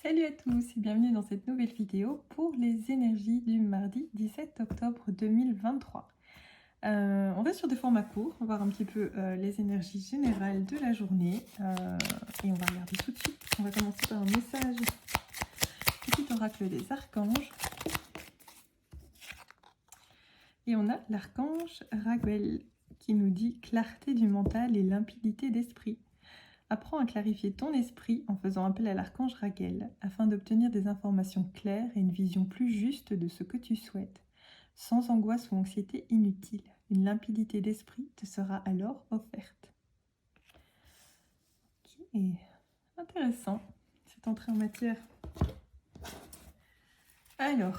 Salut à tous et bienvenue dans cette nouvelle vidéo pour les énergies du mardi 17 octobre 2023. On va sur des formats courts, on va voir un petit peu les énergies générales de la journée et on va regarder tout de suite. On va commencer par un message petit oracle des archanges. Et on a l'archange Raguel qui nous dit clarté du mental et limpidité d'esprit. Apprends à clarifier ton esprit en faisant appel à l'archange Raguel afin d'obtenir des informations claires et une vision plus juste de ce que tu souhaites, sans angoisse ou anxiété inutile. Une limpidité d'esprit te sera alors offerte. Ok, intéressant cette entrée en matière. Alors,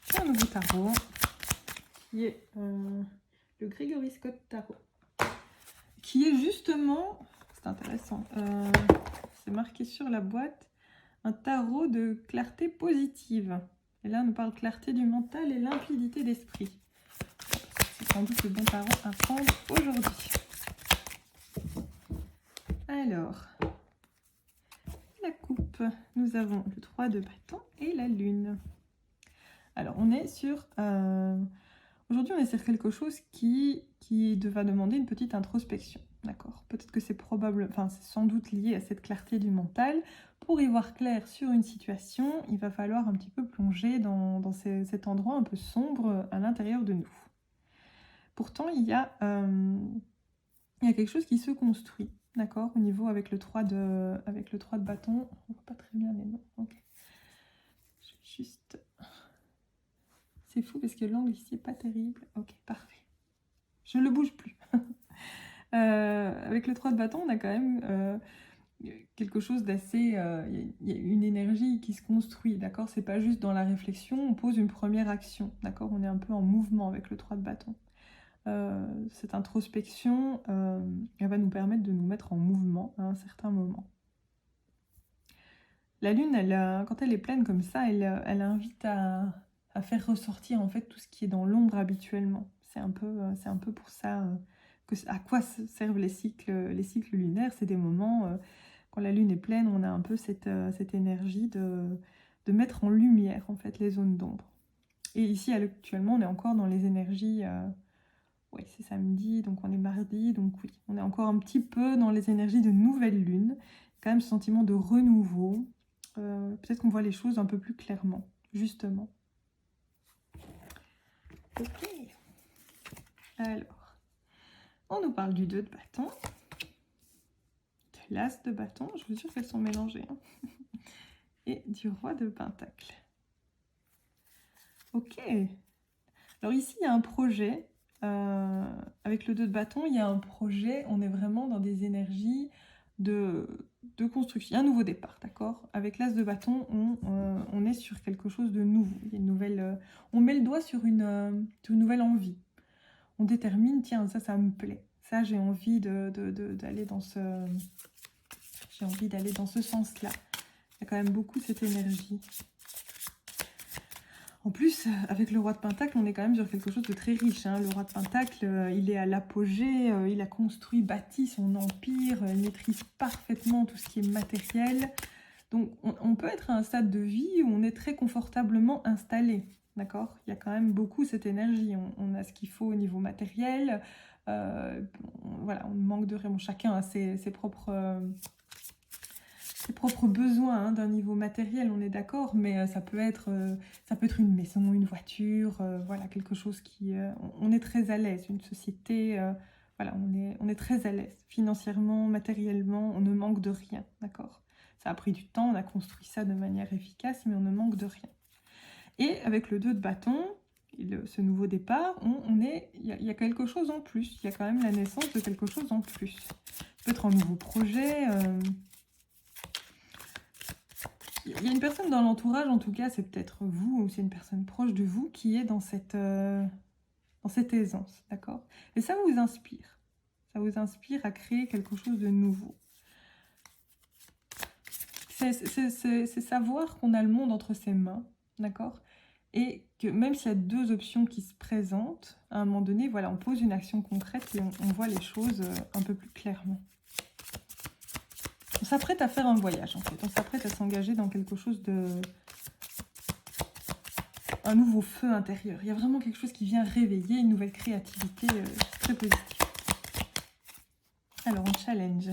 c'est un nouveau tarot qui est le Gregory Scott Tarot, qui est justement... C'est intéressant. C'est marqué sur la boîte un tarot de clarté positive. Et là, on nous parle clarté du mental et limpidité d'esprit. C'est sans doute le bon tarot à prendre aujourd'hui. Alors, la coupe. Nous avons le 3 de bâton et la lune. Alors, on est sur... Aujourd'hui, on est sur quelque chose qui va demander une petite introspection. D'accord. Peut-être que c'est c'est sans doute lié à cette clarté du mental. Pour y voir clair sur une situation, il va falloir un petit peu plonger dans cet endroit un peu sombre à l'intérieur de nous. Pourtant, il y a quelque chose qui se construit, d'accord, au niveau avec le 3 de bâton. On voit pas très bien les noms. Ok. Juste... C'est fou parce que l'angle ici n'est pas terrible. Ok, parfait. Je ne le bouge plus. Avec le 3 de bâton, on a quand même quelque chose d'assez... Il y a une énergie qui se construit, d'accord. C'est pas juste dans la réflexion, on pose une première action, d'accord. On est un peu en mouvement avec le 3 de bâton. Cette introspection, elle va nous permettre de nous mettre en mouvement à un certain moment. La lune, quand elle est pleine comme ça, elle invite à faire ressortir en fait tout ce qui est dans l'ombre habituellement. C'est un peu pour ça à quoi servent les cycles lunaires. C'est des moments, quand la lune est pleine, on a un peu cette énergie de mettre en lumière en fait les zones d'ombre. Et ici, actuellement, on est encore dans les énergies... oui, c'est samedi, donc on est mardi, donc oui, on est encore un petit peu dans les énergies de nouvelle lune. Quand même ce sentiment de renouveau. Peut-être qu'on voit les choses un peu plus clairement, justement. Ok. Alors, on nous parle du 2 de bâton, de l'as de bâton, je vous jure qu'elles sont mélangées, hein, et du roi de pentacle. Ok. Alors ici, il y a un projet. Avec le 2 de bâton, il y a un projet, on est vraiment dans des énergies de construction. Il y a un nouveau départ, d'accord. Avec l'as de bâton, on est sur quelque chose de nouveau. Il y a une nouvelle, on met le doigt sur une nouvelle envie. On détermine, tiens, ça me plaît. Ça, j'ai envie d'aller dans ce... J'ai envie d'aller dans ce sens-là. Il y a quand même beaucoup cette énergie. En plus, avec le roi de pentacle, on est quand même sur quelque chose de très riche. Hein. Le roi de pentacle, il est à l'apogée, il a construit, bâti son empire, il maîtrise parfaitement tout ce qui est matériel. Donc, on peut être à un stade de vie où on est très confortablement installé. D'accord. Il y a quand même beaucoup cette énergie. On a ce qu'il faut au niveau matériel. Voilà, on manque de rien. Chacun a ses propres besoins hein, d'un niveau matériel, on est d'accord, mais ça peut être une maison, une voiture, voilà, quelque chose qui... on est très à l'aise, une société, voilà, on est très à l'aise, financièrement, matériellement, on ne manque de rien, d'accord. Ça a pris du temps, on a construit ça de manière efficace, mais on ne manque de rien. Et avec le 2 de bâton, ce nouveau départ, il y a quelque chose en plus, il y a quand même la naissance de quelque chose en plus. Peut-être un nouveau projet... Il y a une personne dans l'entourage, en tout cas, c'est peut-être vous, ou c'est une personne proche de vous, qui est dans cette aisance, d'accord? Et ça vous inspire. Ça vous inspire à créer quelque chose de nouveau. C'est savoir qu'on a le monde entre ses mains, d'accord? Et que même s'il y a deux options qui se présentent, à un moment donné, voilà, on pose une action concrète et on voit les choses un peu plus clairement. On s'apprête à faire un voyage, en fait. On s'apprête à s'engager dans quelque chose de... un nouveau feu intérieur. Il y a vraiment quelque chose qui vient réveiller une nouvelle créativité très positive. Alors, en challenge,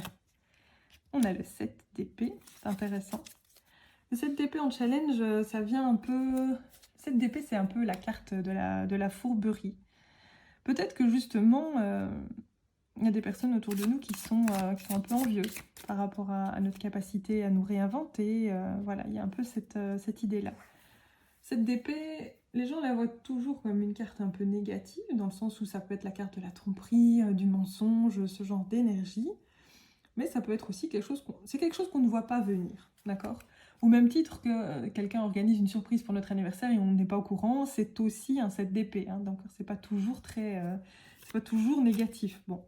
on a le 7 d'épée. C'est intéressant. Le 7 d'épée en challenge, ça vient un peu... 7 d'épée, c'est un peu la carte de la fourberie. Peut-être que justement, il y a des personnes autour de nous qui sont un peu envieuses par rapport à notre capacité à nous réinventer. Voilà, il y a un peu cette idée-là. Cette d'épée, les gens la voient toujours comme une carte un peu négative, dans le sens où ça peut être la carte de la tromperie, du mensonge, ce genre d'énergie. Mais ça peut être aussi quelque chose qu'on ne voit pas venir, d'accord? Au même titre que quelqu'un organise une surprise pour notre anniversaire et on n'est pas au courant, c'est aussi un 7 d'épée, hein, donc c'est pas toujours c'est pas toujours négatif. Bon,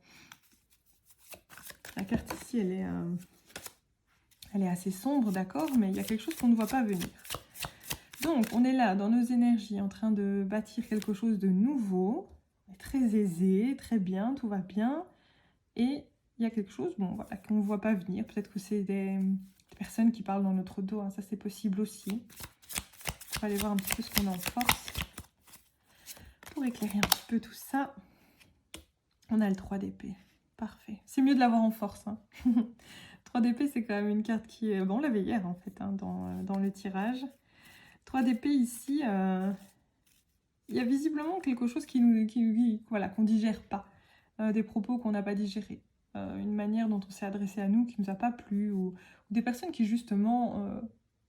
la carte ici, elle est assez sombre, d'accord, mais il y a quelque chose qu'on ne voit pas venir. Donc, on est là, dans nos énergies, en train de bâtir quelque chose de nouveau, très aisé, très bien, tout va bien, et il y a quelque chose, bon, voilà, qu'on ne voit pas venir. Peut-être que c'est des personnes qui parlent dans notre dos, hein, ça c'est possible aussi. On va aller voir un petit peu ce qu'on a en force. Pour éclairer un petit peu tout ça, on a le 3 d'épée. Parfait. C'est mieux de l'avoir en force. Hein. 3 d'épée, c'est quand même une carte qui est... Bon, on l'avait hier, en fait, hein, dans le tirage. 3 d'épée, ici, il y a visiblement quelque chose voilà, qu'on ne digère pas. Des propos qu'on n'a pas digérés. Une manière dont on s'est adressé à nous qui ne nous a pas plu. Ou des personnes qui, justement,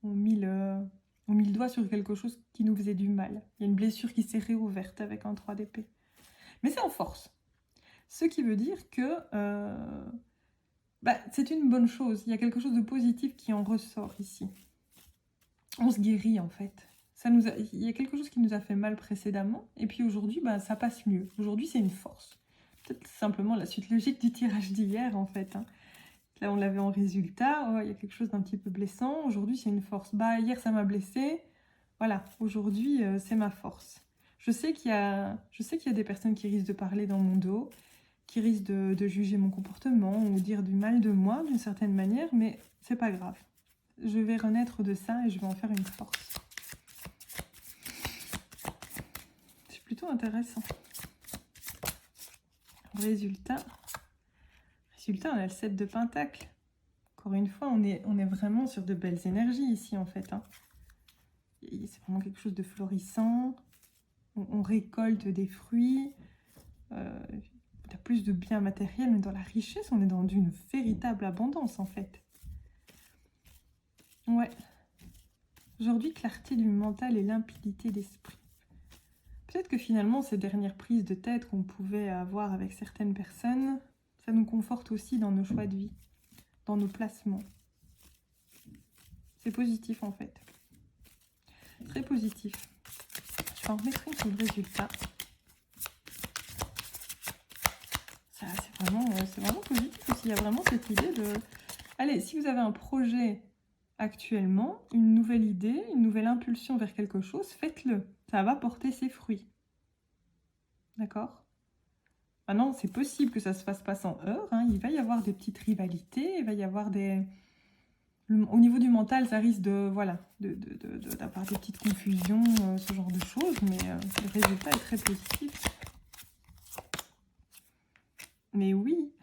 ont mis le doigt sur quelque chose qui nous faisait du mal. Il y a une blessure qui s'est réouverte avec un 3 d'épée. Mais c'est en force. Ce qui veut dire que c'est une bonne chose. Il y a quelque chose de positif qui en ressort ici. On se guérit en fait. Il y a quelque chose qui nous a fait mal précédemment. Et puis aujourd'hui, ça passe mieux. Aujourd'hui, c'est une force. Peut-être simplement la suite logique du tirage d'hier en fait. Hein. Là, on l'avait en résultat. Oh, il y a quelque chose d'un petit peu blessant. Aujourd'hui, c'est une force. Hier, ça m'a blessé. Voilà, aujourd'hui, c'est ma force. Je sais qu'il y a des personnes qui risquent de parler dans mon dos, qui risquent de juger mon comportement ou dire du mal de moi d'une certaine manière, mais c'est pas grave. Je vais renaître de ça et je vais en faire une force. C'est plutôt intéressant. Résultat, on a le 7 de Pentacle. Encore une fois, on est vraiment sur de belles énergies ici en fait. Hein. C'est vraiment quelque chose de florissant. On récolte des fruits. Il y a plus de biens matériels, mais dans la richesse, on est dans une véritable abondance en fait. Ouais. Aujourd'hui, clarté du mental et limpidité d'esprit. Peut-être que finalement, ces dernières prises de tête qu'on pouvait avoir avec certaines personnes, ça nous conforte aussi dans nos choix de vie, dans nos placements. C'est positif en fait. Très positif. Je vais en remettre une sur le résultat. Ça, c'est vraiment positif aussi. Il y a vraiment cette idée de... Allez, si vous avez un projet actuellement, une nouvelle idée, une nouvelle impulsion vers quelque chose, faites-le. Ça va porter ses fruits. D'accord ? Maintenant, c'est possible que ça ne se fasse pas sans heurts. Hein. Il va y avoir des petites rivalités, il va y avoir des... Au niveau du mental, ça risque d'avoir des petites confusions, ce genre de choses, mais le résultat est très positif. Mais oui,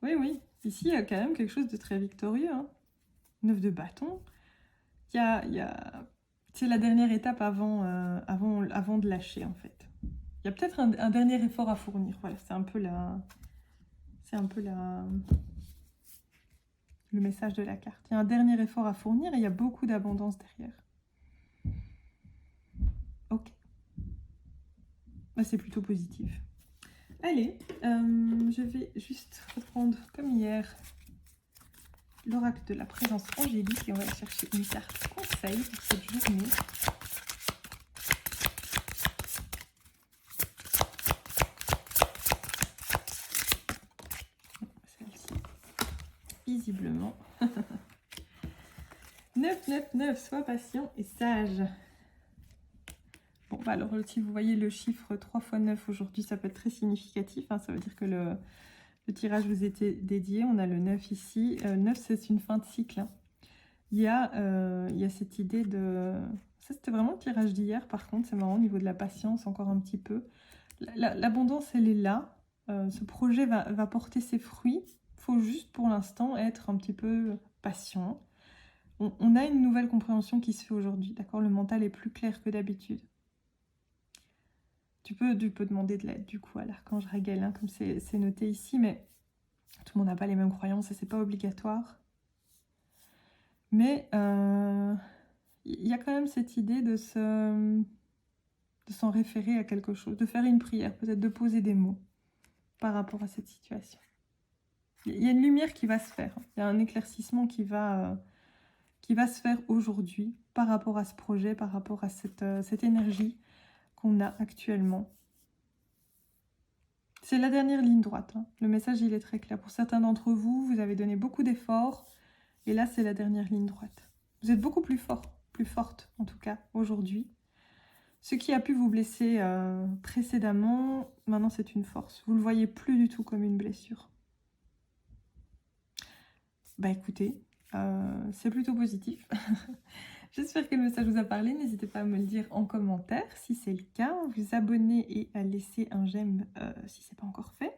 oui, ici, il y a quand même quelque chose de très victorieux. Hein. 9 de bâton. C'est la dernière étape avant de lâcher, en fait. Il y a peut-être un dernier effort à fournir. Voilà, c'est un peu le message de la carte. Il y a un dernier effort à fournir et il y a beaucoup d'abondance derrière. Ok. C'est plutôt positif. Allez, je vais juste reprendre comme hier l'oracle de la présence angélique et on va chercher une carte conseil pour cette journée. Celle-ci, visiblement. 9, sois patient et sage. Bon, alors si vous voyez le chiffre 3 x 9 aujourd'hui, ça peut être très significatif. Hein, ça veut dire que Le tirage vous était dédié. On a le 9 ici. 9, c'est une fin de cycle. Hein. Il y a cette idée de... Ça, c'était vraiment le tirage d'hier, par contre. C'est marrant, au niveau de la patience, encore un petit peu. L'abondance, elle est là. Ce projet va porter ses fruits. Il faut juste, pour l'instant, être un petit peu patient. On a une nouvelle compréhension qui se fait aujourd'hui, d'accord? Le mental est plus clair que d'habitude. Tu peux demander de l'aide, du coup, à l'archange Raguel, hein, comme c'est noté ici, mais tout le monde n'a pas les mêmes croyances et c'est pas obligatoire. Mais il y a quand même cette idée de s'en référer à quelque chose, de faire une prière, peut-être de poser des mots par rapport à cette situation. Il y a une lumière qui va se faire, il y a un éclaircissement qui va se faire aujourd'hui par rapport à ce projet, par rapport à cette énergie qu'on a actuellement. C'est la dernière ligne droite. Hein. Le message, il est très clair. Pour certains d'entre vous, vous avez donné beaucoup d'efforts. Et là, c'est la dernière ligne droite. Vous êtes beaucoup plus fort, plus forte, en tout cas, aujourd'hui. Ce qui a pu vous blesser précédemment, maintenant, c'est une force. Vous ne le voyez plus du tout comme une blessure. Bah écoutez, c'est plutôt positif. J'espère que le message vous a parlé. N'hésitez pas à me le dire en commentaire si c'est le cas. Vous abonner et à laisser un j'aime si ce n'est pas encore fait.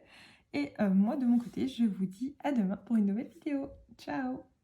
Et moi, de mon côté, je vous dis à demain pour une nouvelle vidéo. Ciao!